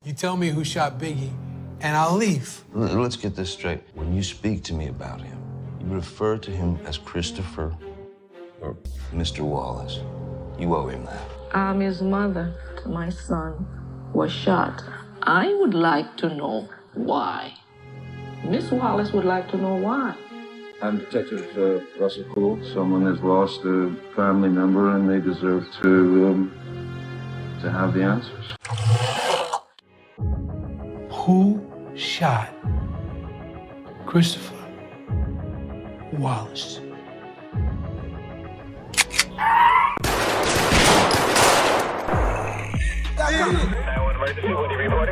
You tell me who shot Biggie, and I'll leave. Let's get this straight. When you speak to me about him, you refer to him as Christopher or Mr. Wallace. You owe him that. I'm his mother. My son was shot. I would like to know why. Miss Wallace would like to know why. I'm Detective Russell Poole. Someone has lost a family member and they deserve to have the answers. Who shot Christopher Wallace?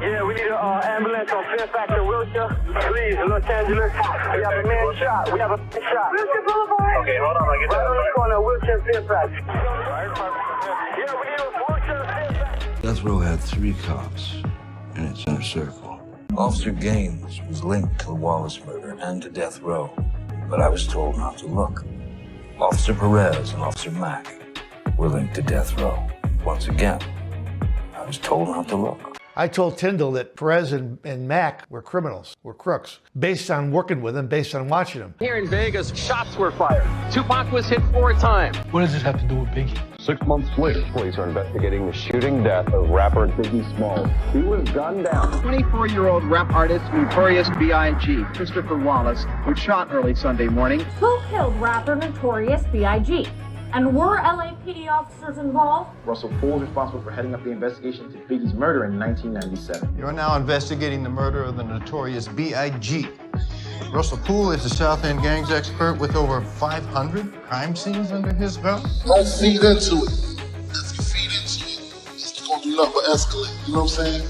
Yeah, we need an ambulance on Fairfax and Wilshire. Please, Los Angeles. We have a man shot. We have a man shot. Wilshire Boulevard. Okay, hold on. I'll get that. Right on the corner, Wilshire and Fairfax. Yeah, we need a Wilshire and Fairfax. Death Row had 3 cops in its inner circle. Officer Gaines was linked to the Wallace murder and to Death Row, but I was told not to look. Officer Perez and Officer Mack were linked to Death Row. Once again, I was told not to look. I told Tyndall that Perez and Mack were criminals, were crooks, based on working with them, based on watching them. Here in Vegas, shots were fired. Tupac was hit 4 times. What does this have to do with Biggie? 6 months later, police are investigating the shooting death of rapper Biggie Smalls. He was gunned down. 24-year-old rap artist Notorious B.I.G, Christopher Wallace, was shot early Sunday morning. Who killed rapper Notorious B.I.G? And were LAPD officers involved? Russell Poole is responsible for heading up the investigation into Biggie's murder in 1997. You're now investigating the murder of the Notorious B.I.G. Russell Poole is a South End gangs expert with over 500 crime scenes under his belt. Don't feed into it. If you feed into it, it's going to do nothing but escalate. You know what I'm saying?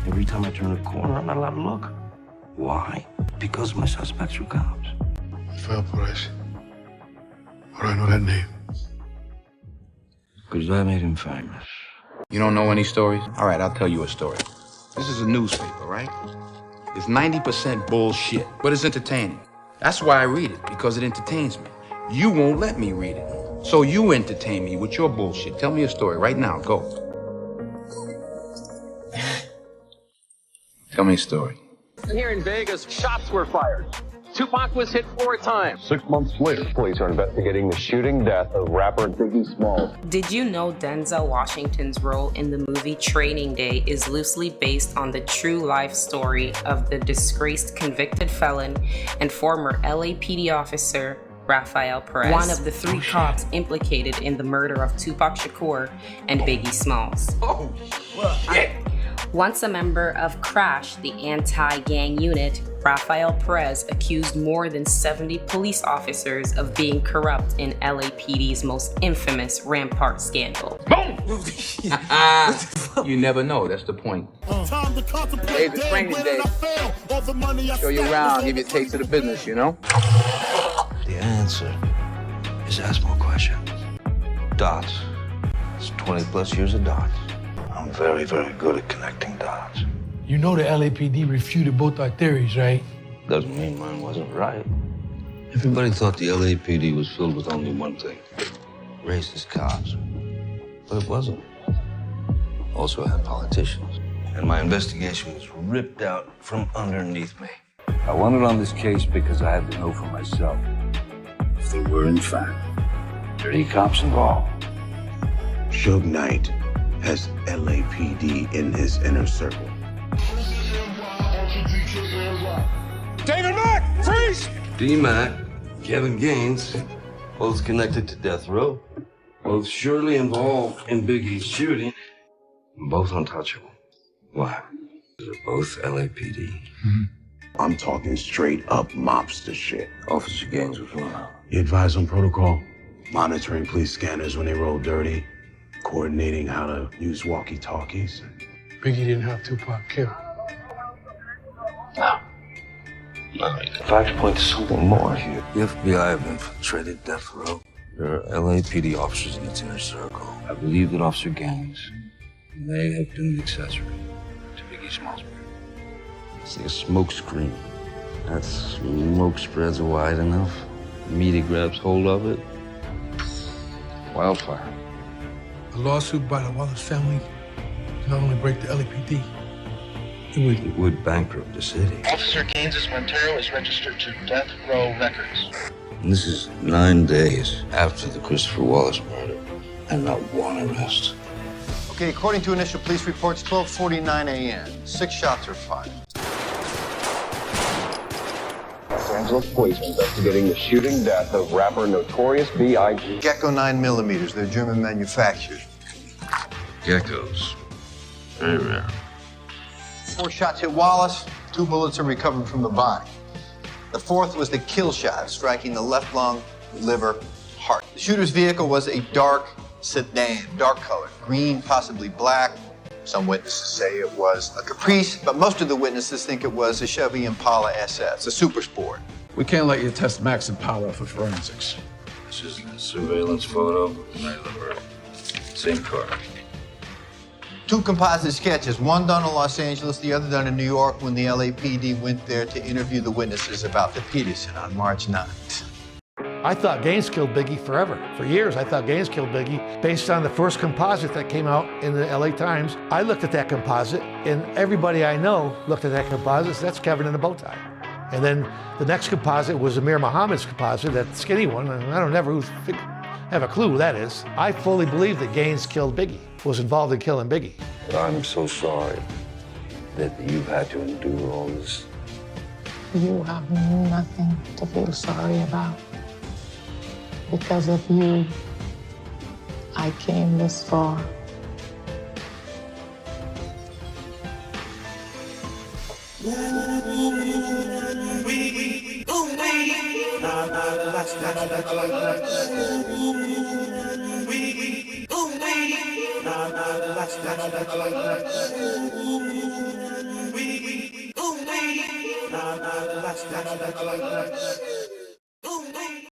Every time I turn a corner, I'm not allowed to look. Why? Because my suspects are cops. Rafael Perez. How do I know that name? Because I made him famous. You don't know any stories? All right, I'll tell you a story. This is a newspaper, right? It's 90% bullshit, but it's entertaining. That's why I read it, because it entertains me. You won't let me read it. So you entertain me with your bullshit. Tell me a story right now, go. Tell me a story. Here in Vegas, shots were fired. Tupac was hit 4 times. 6 months later, police are investigating the shooting death of rapper Biggie Smalls. Did you know Denzel Washington's role in the movie Training Day is loosely based on the true life story of the disgraced convicted felon and former LAPD officer Rafael Perez, one of the 3 cops implicated in the murder of Tupac Shakur and Biggie Smalls. Oh, shit. Once a member of Crash, the anti-gang unit, Rafael Perez accused more than 70 police officers of being corrupt in LAPD's most infamous Rampart scandal. Boom! You never know, that's the point. Hey, the Training Day. Show you around, give you a taste of the business, you know? The answer is ask more questions. Dots. It's 20 plus years of dots. I'm very, very good at connecting dots. You know the LAPD refuted both our theories, right? Doesn't mean mine wasn't right. Everybody thought the LAPD was filled with only one thing, racist cops. But it wasn't. Also had politicians. And my investigation was ripped out from underneath me. I wanted on this case because I had to know for myself if there were, in fact, dirty cops involved. Suge Knight has LAPD in his inner circle. David Mack, freeze! D-Mac, Kevin Gaines, both connected to Death Row, both surely involved in Biggie's shooting, and both untouchable. Why? They're both LAPD. Mm-hmm. I'm talking straight up mobster shit. Officer Gaines was wrong. You advise on protocol, monitoring police scanners when they roll dirty, coordinating how to use walkie-talkies. Biggie didn't have Tupac killed. No. In fact, point to something more here. The FBI have infiltrated Death Row. There are LAPD officers in its inner circle. I believe that Officer Gaines may have been the accessory to Biggie Smalls' murder. It's like a smoke screen. That smoke spreads wide enough. The media grabs hold of it. Wildfire. A lawsuit by the Wallace family does not only break the LAPD, It would bankrupt the city. Officer Gaines's Montero is registered to Death Row Records. And this is 9 days after the Christopher Wallace murder, and not one arrest. Okay, according to initial police reports, 12:49 a.m. 6 shots are fired. Los Angeles police are investigating the shooting death of rapper Notorious B.I.G. Gecko 9mm, they're German manufactured. Geckos. Very rare. 4 shots hit Wallace, 2 bullets are recovered from the body. The 4th was the kill shot, striking the left lung, liver, heart. The shooter's vehicle was a dark sedan, dark color, green, possibly black. Some witnesses say it was a Caprice, but most of the witnesses think it was a Chevy Impala SS, a super sport. We can't let you test Mack's Impala for forensics. This is a surveillance photo of the night of the murder. Same car. 2 composite sketches, one done in Los Angeles, the other done in New York when the LAPD went there to interview the witnesses about the Peterson on March 9th. I thought Gaines killed Biggie forever. For years, I thought Gaines killed Biggie based on the first composite that came out in the LA Times. I looked at that composite, and everybody I know looked at that composite. So that's Kevin in a bow tie. And then the next composite was Amir Muhammad's composite, that skinny one. And I don't never have a clue who that is. I fully believe that Gaines killed Biggie, was involved in killing Biggie. I'm so sorry that you've had to endure all this. You have nothing to feel sorry about. Because of you, I came this far.